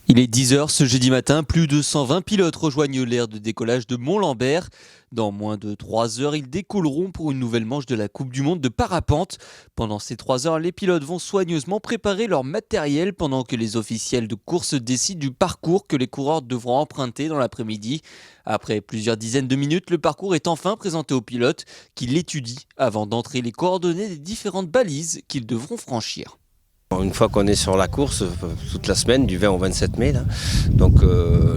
Il est 10 heures ce jeudi matin, plus de 120 pilotes rejoignent l'aire de décollage de Mont-Lambert. Dans moins de 3 heures, ils décolleront pour une nouvelle manche de la Coupe du Monde de parapente. Pendant ces 3 heures, les pilotes vont soigneusement préparer leur matériel pendant que les officiels de course décident du parcours que les coureurs devront emprunter dans l'après-midi. Après plusieurs dizaines de minutes, le parcours est enfin présenté aux pilotes qui l'étudient avant d'entrer les coordonnées des différentes balises qu'ils devront franchir. Une fois qu'on est sur la course, toute la semaine, du 20 au 27 mai, là, donc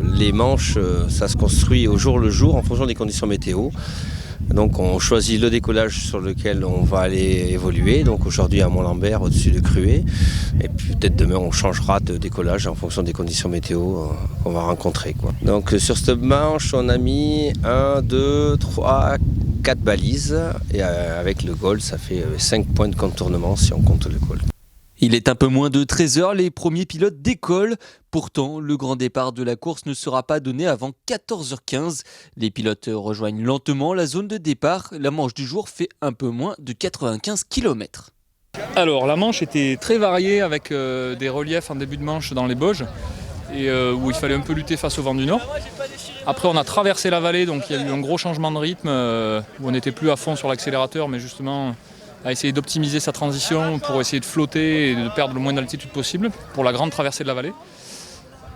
les manches, ça se construit au jour le jour en fonction des conditions météo. Donc on choisit le décollage sur lequel on va aller évoluer. Donc aujourd'hui à Mont-Lambert, au-dessus de Cruet. Et puis peut-être demain on changera de décollage en fonction des conditions météo qu'on va rencontrer, quoi. Donc sur cette manche, on a mis 1, 2, 3, 4 balises. Et avec le goal, ça fait 5 points de contournement si on compte le goal. Il est un peu moins de 13 heures, les premiers pilotes décollent. Pourtant, le grand départ de la course ne sera pas donné avant 14h15. Les pilotes rejoignent lentement la zone de départ. La manche du jour fait un peu moins de 95 km. Alors, la manche était très variée avec des reliefs en début de manche dans les Bauges et où il fallait un peu lutter face au vent du nord. Après, on a traversé la vallée, donc il y a eu un gros changement de rythme où on n'était plus à fond sur l'accélérateur, mais justement à essayer d'optimiser sa transition pour essayer de flotter et de perdre le moins d'altitude possible pour la grande traversée de la vallée.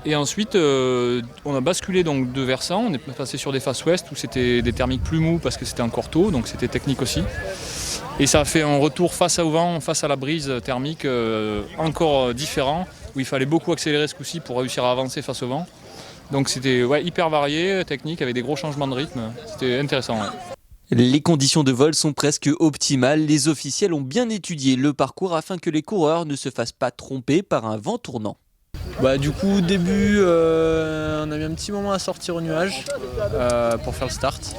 Et ensuite, on a basculé donc de versants, on est passé sur des faces ouest où c'était des thermiques plus mous parce que c'était encore tôt, donc c'était technique aussi. Et ça a fait un retour face au vent, face à la brise thermique encore différent, où il fallait beaucoup accélérer ce coup-ci pour réussir à avancer face au vent. Donc c'était hyper varié, technique, avec des gros changements de rythme, c'était intéressant. Ouais. Les conditions de vol sont presque optimales. Les officiels ont bien étudié le parcours afin que les coureurs ne se fassent pas tromper par un vent tournant. Du coup, au début, on a mis un petit moment à sortir au nuage pour faire le start.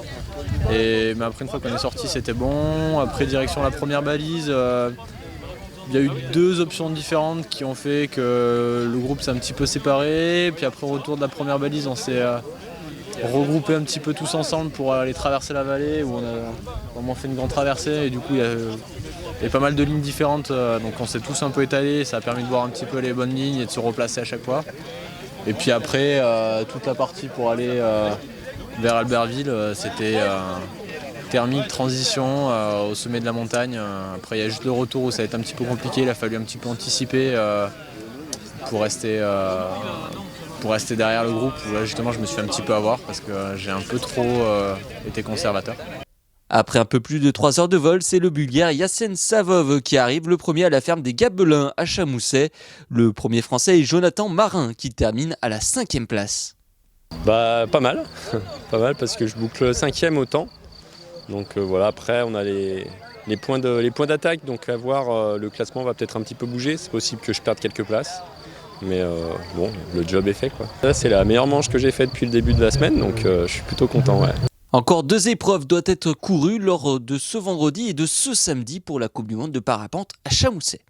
Mais après, une fois qu'on est sorti, c'était bon. Après, direction la première balise, il y a eu 2 options différentes qui ont fait que le groupe s'est un petit peu séparé. Puis après, au retour de la première balise, on s'est regroupé un petit peu tous ensemble pour aller traverser la vallée où on a vraiment fait une grande traversée et du coup il y a pas mal de lignes différentes, donc on s'est tous un peu étalés, ça a permis de voir un petit peu les bonnes lignes et de se replacer à chaque fois. Et puis après toute la partie pour aller vers Albertville, c'était thermique, transition au sommet de la montagne. Après il y a juste le retour où ça va être un petit peu compliqué, il a fallu un petit peu anticiper pour rester derrière le groupe, où là justement je me suis fait un petit peu avoir parce que j'ai un peu trop été conservateur. Après un peu plus de 3 heures de vol, c'est le Bulgare Yassen Savov qui arrive le premier à la ferme des Gabelins à Chamousset. Le premier français est Jonathan Marin qui termine à la 5e place. Pas mal, pas mal parce que je boucle 5e au temps. Donc voilà, après on a les points d'attaque, donc à voir, le classement va peut-être un petit peu bouger, c'est possible que je perde quelques places. Mais bon, le job est fait, quoi. Là, c'est la meilleure manche que j'ai faite depuis le début de la semaine, donc je suis plutôt content. Ouais. Encore 2 épreuves doivent être courues lors de ce vendredi et de ce samedi pour la Coupe du Monde de parapente à Chamousset.